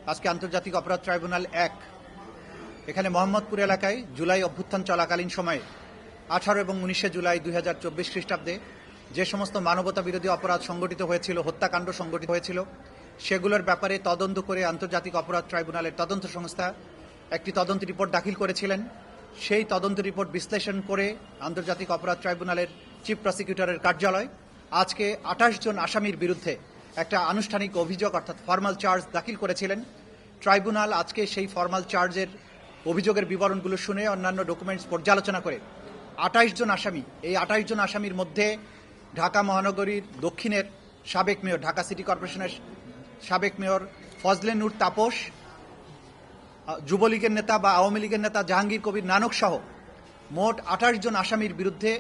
আজকে আন্তর্জাতিক অপরাধ ট্রাইব্যুনাল ১ এখানে মোহাম্মদপুর এলাকায় জুলাই অভ্যুত্থান চলাকালীন সময়ে 18 এবং 19 জুলাই 2024 খ্রিস্টাব্দে যে সমস্ত মানবতা বিরোধী অপরাধ সংগঠিত হয়েছিল, হত্যাকাণ্ড সংগঠিত হয়েছিল, সেগুলোর ব্যাপারে তদন্ত করে আন্তর্জাতিক অপরাধ ট্রাইব্যুনালের তদন্ত সংস্থা একটি তদন্ত রিপোর্ট দাখিল করেছিলেন। সেই তদন্ত রিপোর্ট বিশ্লেষণ করে আন্তর্জাতিক অপরাধ ট্রাইব্যুনালের চিফ প্রসিকিউটরের কার্যালয় আজকে 28 জন আসামির বিরুদ্ধে একটা আনুষ্ঠানিক অভিযোগ অর্থাৎ ফর্মাল চার্জ দাখিল করেছিলেন। ট্রাইব্যুনাল আজকে সেই ফর্মাল চার্জের অভিযোগের বিবরণগুলো শুনে অন্যান্য ডকুমেন্টস পর্যালোচনা করে 28 জন আসামি, এই 28 জন আসামির মধ্যে ঢাকা মহানগরীর দক্ষিণের সাবেক মেয়র, ঢাকা সিটি কর্পোরেশনের সাবেক মেয়র ফজলে নূর তাপস, যুবলীগের নেতা বা আওয়ামী লীগের নেতা জাহাঙ্গীর কবির নানক সহ মোট 28 জন আসামির বিরুদ্ধে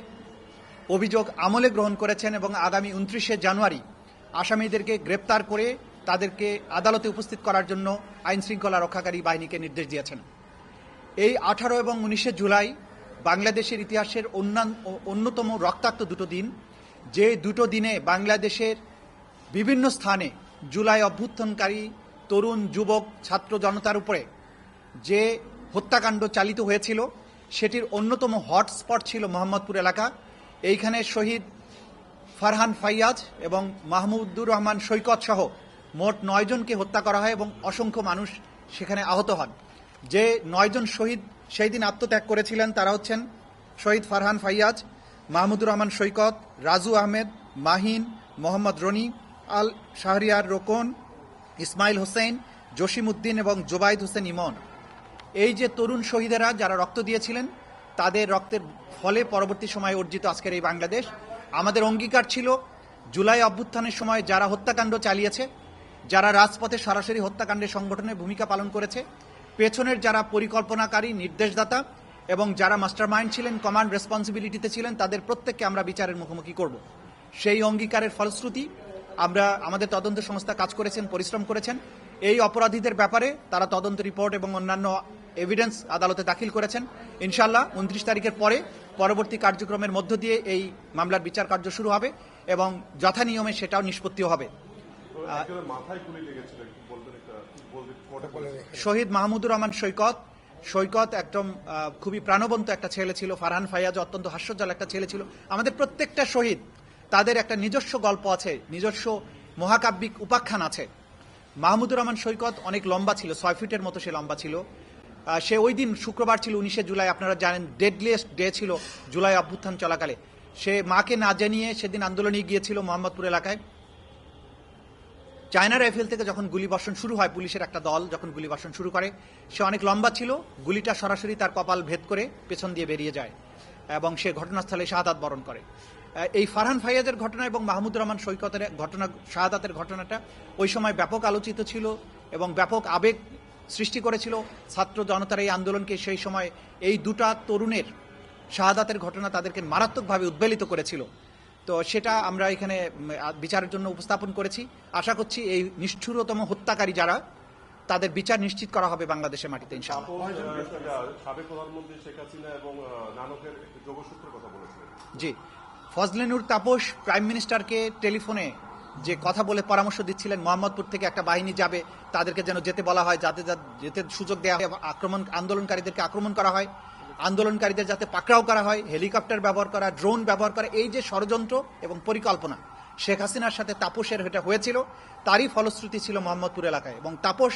অভিযোগ আমলে গ্রহণ করেছেন এবং আগামী 29শে জানুয়ারি আসামিদেরকে গ্রেপ্তার করে তাদেরকে আদালতে উপস্থিত করার জন্য আইন শৃঙ্খলা রক্ষাকারী বাহিনীকে নির্দেশ দিয়েছেন। এই 18 এবং 19শে জুলাই বাংলাদেশের ইতিহাসের অন্যতম রক্তাক্ত দুটো দিন, যে দুটো দিনে বাংলাদেশের বিভিন্ন স্থানে জুলাই অভ্যুত্থানকারী তরুণ যুবক ছাত্র জনতার উপরে যে হত্যাকাণ্ড চালিত হয়েছিল সেটির অন্যতম হটস্পট ছিল মোহাম্মদপুর এলাকা। এইখানে শহীদ ফারহান ফাইয়াজ এবং মাহমুদুর রহমান সৈকত সহ মোট 9 জনকে হত্যা করা হয় এবং অসংখ্য মানুষ সেখানে আহত হন। যে 9 জন শহীদ সেই দিন আত্মত্যাগ করেছিলেন তারা হচ্ছেন শহীদ ফারহান ফাইয়াজ, মাহমুদুর রহমান সৈকত, রাজু আহমেদ, মাহিন, মোহাম্মদ রনি, আল শাহরিয়ার রোকন, ইসমাইল হোসেন, জসিম উদ্দিন এবং জোবাইদ হোসেন ইমন। এই যে তরুণ শহীদেরা যারা রক্ত দিয়েছিলেন তাদের রক্তের ফলে পরবর্তী সময়ে অর্জিত আজকের এই বাংলাদেশ। আমাদের অঙ্গীকার ছিল জুলাই অভ্যুত্থানের সময় যারা হত্যাকাণ্ড চালিয়েছে, যারা রাজপথে সরাসরি হত্যাকাণ্ডের সংগঠনে ভূমিকা পালন করেছে, পেছনের যারা পরিকল্পনাকারী, নির্দেশদাতা এবং যারা মাস্টারমাইন্ড ছিলেন, কমান্ড রেসপন্সিবিলিটিতে ছিলেন, তাদের প্রত্যেককে আমরা বিচারের মুখোমুখি করব। সেই অঙ্গীকারের ফলশ্রুতি আমরা আমাদের তদন্ত সংস্থা কাজ করেছেন, পরিশ্রম করেছেন। এই অপরাধীদের ব্যাপারে তারা তদন্ত রিপোর্ট এবং অন্যান্য এভিডেন্স আদালতে দাখিল করেছেন। ইনশাআল্লাহ 29 তারিখের পরে পরবর্তী কার্যক্রমের মধ্য দিয়ে এই মামলার বিচার কার্য শুরু হবে এবং যথানিয়মে সেটাও নিষ্পত্তিও হবে। শহীদ মাহমুদুর রহমান সৈকত একদম খুবই প্রাণবন্ত একটা ছেলে ছিল। ফারহান ফাইয়াজ অত্যন্ত হাস্যজ্জ্বল একটা ছেলে ছিল। আমাদের প্রত্যেকটা শহীদ তাদের একটা নিজস্ব গল্প আছে, নিজস্ব মহাকাব্যিক উপাখ্যান আছে। মাহমুদুর রহমান সৈকত অনেক লম্বা ছিল, 6 ফিটের মতো সে লম্বা ছিল। সে ওই দিন শুক্রবার ছিল 19শে জুলাই, আপনারা জানেন ডেডলিয়েস্ট ডে ছিল জুলাই অভ্যুত্থান চলাকালে। সে মাকে না জানিয়ে সেদিন আন্দোলনে গিয়েছিল মোহাম্মদপুর এলাকায়। চায়না রাইফেল থেকে যখন গুলিবর্ষণ শুরু হয়, পুলিশের একটা দল যখন গুলিবর্ষণ শুরু করে, সে অনেক লম্বা ছিল, গুলিটা সরাসরি তার কপাল ভেদ করে পেছন দিয়ে বেরিয়ে যায় এবং সে ঘটনাস্থলে শাহাদাত বরণ করে। এই ফারহান ফাইয়াজের ঘটনা এবং মাহমুদুর রহমান সৈকতের ঘটনা, শাহাদাতের ঘটনাটা ওই সময় ব্যাপক আলোচিত ছিল এবং ব্যাপক আবেগ সৃষ্টি করেছিল ছাত্র জনতার এই আন্দোলনকে। সেই সময় এই দুটা তরুণের শাহাদাতের ঘটনা তাদেরকে মারাত্মকভাবে উদ্বেলিত করেছিল। তো সেটা আমরা এখানে বিচারের জন্য উপস্থাপন করেছি। আশা করছি এই নিষ্ঠুরতম হত্যাকারী যারা, তাদের বিচার নিশ্চিত করা হবে বাংলাদেশের মাটিতে ইনশাআল্লাহ। জি, ফজলে নূর তাপস প্রাইম মিনিস্টারকে টেলিফোনে যে কথা বলে পরামর্শ দিচ্ছিলেন মোহাম্মদপুর থেকে একটা বাহিনী যাবে, তাদেরকে যেন যেতে বলা হয়, যাতে যেতে সুযোগ দেওয়া হয়, আন্দোলনকারীদেরকে আক্রমণ করা হয়, আন্দোলনকারীদের যাতে পাকড়াও করা হয়, হেলিকপ্টার ব্যবহার করা, ড্রোন ব্যবহার করা, এই যে ষড়যন্ত্র এবং পরিকল্পনা শেখ হাসিনার সাথে তাপসের এটা হয়েছিল, তারই ফলশ্রুতি ছিল মোহাম্মদপুর এলাকায়। এবং তাপস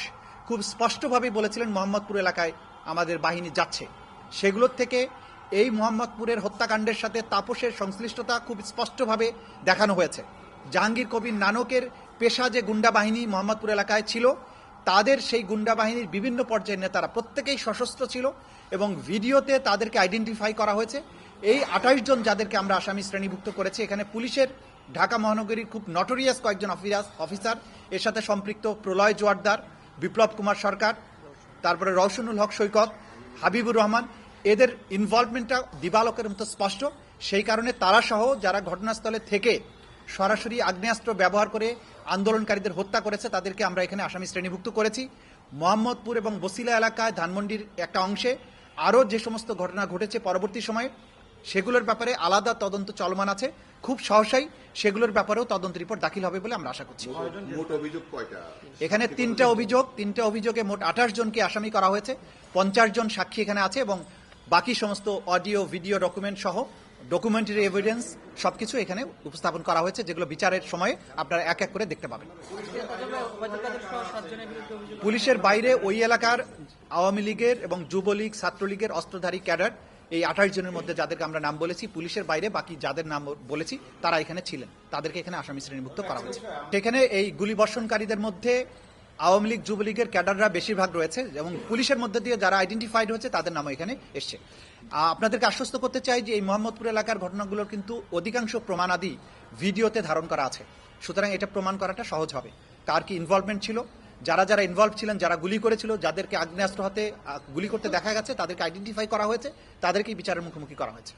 খুব স্পষ্টভাবেই বলেছিলেন মোহাম্মদপুর এলাকায় আমাদের বাহিনী যাচ্ছে। সেগুলোর থেকে এই মোহাম্মদপুরের হত্যাকাণ্ডের সাথে তাপসের সংশ্লিষ্টতা খুব স্পষ্টভাবে দেখানো হয়েছে। জাহাঙ্গীর কবির নানকের পেশা যে গুন্ডা বাহিনী মোহাম্মদপুর এলাকায় ছিল, তাদের সেই গুন্ডা বাহিনীর বিভিন্ন পর্যায়ের নেতারা প্রত্যেকেই সশস্ত্র ছিল এবং ভিডিওতে তাদেরকে আইডেন্টিফাই করা হয়েছে। এই 28 জন যাদেরকে আমরা আসামি শ্রেণীভুক্ত করেছি, এখানে পুলিশের ঢাকা মহানগরীর খুব নটোরিয়াস কয়েকজন অফিসার, এর সাথে সম্পৃক্ত প্রলয় জোয়ারদার, বিপ্লব কুমার সরকার, তারপরে রওশনুল হক সৈকত, হাবিবুর রহমান, এদের ইনভলভমেন্টটা দিবালোকের মতো স্পষ্ট। সেই কারণে তারা সহ যারা ঘটনাস্থলে থেকে সরাসরি আগ্নেয়াস্ত্র ব্যবহার করে আন্দোলনকারীদের হত্যা করেছে, তাদেরকে আমরা এখানে আসামি শ্রেণীভুক্ত করেছি। মোহাম্মদপুর এবং বসিলা এলাকায়, ধানমন্ডির একটা অংশে আরও যে সমস্ত ঘটনা ঘটেছে পরবর্তী সময়ে, সেগুলোর ব্যাপারে আলাদা তদন্ত চলমান আছে। খুব সহসাই সেগুলোর ব্যাপারেও তদন্ত রিপোর্ট দাখিল হবে বলে আমরা আশা করছি। মোট অভিযোগ কয়টা? এখানে তিনটা অভিযোগে মোট 28 জনকে আসামি করা হয়েছে। 50 জন সাক্ষী এখানে আছে এবং বাকি সমস্ত অডিও ভিডিও ডকুমেন্ট সহ ডকুমেন্টারি এভিডেন্স সবকিছু এখানে উপস্থাপন করা হয়েছে, যেগুলো বিচারের সময়ে আপনারা এক এক করে দেখতে পাবেন। পুলিশের বাইরে ওই এলাকার আওয়ামী লীগের এবং যুবলীগ, ছাত্রলীগের অস্ত্রধারী ক্যাডার, এই 28 জনের মধ্যে যাদেরকে আমরা নাম বলেছি, পুলিশের বাইরে বাকি যাদের নাম বলেছি তারা এখানে ছিলেন, তাদেরকে এখানে আসামি শ্রেণীভুক্ত করা হয়েছে। সেখানে এই গুলিবর্ষণকারীদের মধ্যে আওয়ামী লীগ, যুবলীগের ক্যাডাররা বেশিরভাগ রয়েছে এবং পুলিশের মধ্যে দিয়ে যারা আইডেন্টিফাইড হয়েছে তাদের নামও এখানে এসছে। আপনাদেরকে আশ্বস্ত করতে চাই যে এই মোহাম্মদপুর এলাকার ঘটনাগুলোর কিন্তু অধিকাংশ প্রমাণাদি ভিডিওতে ধারণ করা আছে, সুতরাং এটা প্রমাণ করাটা সহজ হবে কার কি ইনভলভমেন্ট ছিল। যারা যারা ইনভলভ ছিলেন, যারা গুলি করেছিল, যাদেরকে আগ্নেয়াস্ত্র হাতে গুলি করতে দেখা গেছে, তাদেরকে আইডেন্টিফাই করা হয়েছে, তাদেরকেই বিচারের মুখোমুখি করা হয়েছে।